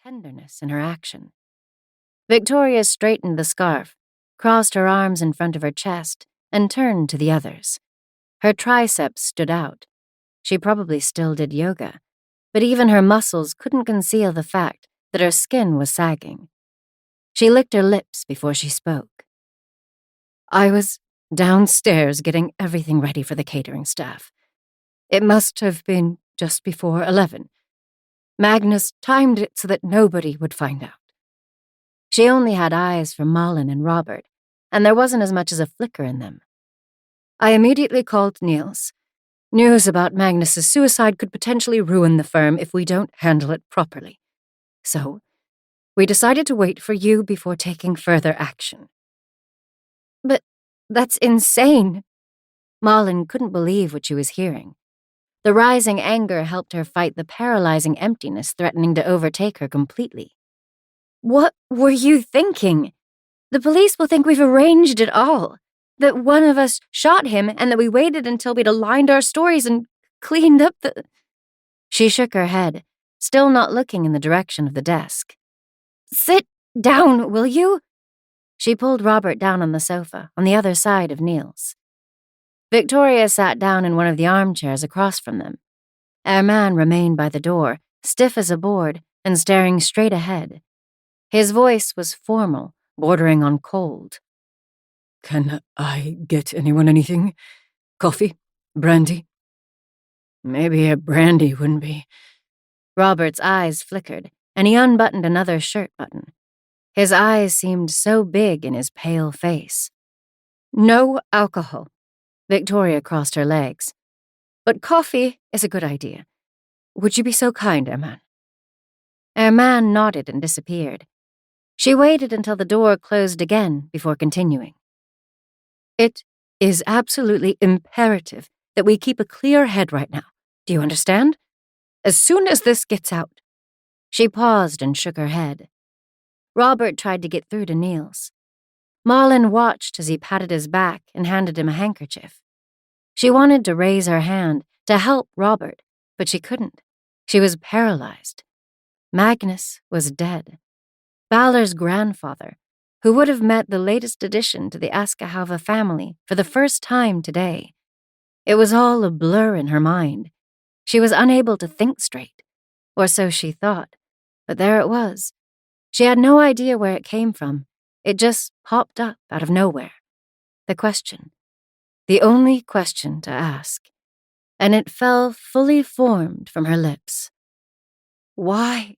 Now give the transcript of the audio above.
tenderness in her action. Victoria straightened the scarf, crossed her arms in front of her chest, and turned to the others. Her triceps stood out. She probably still did yoga, but even her muscles couldn't conceal the fact that her skin was sagging. She licked her lips before she spoke. I was downstairs getting everything ready for the catering staff. It must have been just before 11. Magnus timed it so that nobody would find out. She only had eyes for Malin and Robert, and there wasn't as much as a flicker in them. I immediately called Niels. News about Magnus's suicide could potentially ruin the firm if we don't handle it properly. So, we decided to wait for you before taking further action. But that's insane. Malin couldn't believe what she was hearing. The rising anger helped her fight the paralyzing emptiness threatening to overtake her completely. What were you thinking? The police will think we've arranged it all. That one of us shot him and that we waited until we'd aligned our stories and cleaned up the... She shook her head, still not looking in the direction of the desk. Sit down, will you? She pulled Robert down on the sofa, on the other side of Niels. Victoria sat down in one of the armchairs across from them. Herman remained by the door, stiff as a board, and staring straight ahead. His voice was formal, bordering on cold. Can I get anyone anything? Coffee? Brandy? Maybe a brandy wouldn't be. Robert's eyes flickered, and he unbuttoned another shirt button. His eyes seemed so big in his pale face. No alcohol. Victoria crossed her legs. But coffee is a good idea. Would you be so kind, Herman? Herman nodded and disappeared. She waited until the door closed again before continuing. It is absolutely imperative that we keep a clear head right now. Do you understand? As soon as this gets out. She paused and shook her head. Robert tried to get through to Niels. Malin watched as he patted his back and handed him a handkerchief. She wanted to raise her hand to help Robert, but she couldn't. She was paralyzed. Magnus was dead. Balder's grandfather, who would have met the latest addition to the Askehave family for the first time today. It was all a blur in her mind. She was unable to think straight, or so she thought, but there it was. She had no idea where it came from. It just popped up out of nowhere. The question. The only question to ask. And it fell fully formed from her lips. Why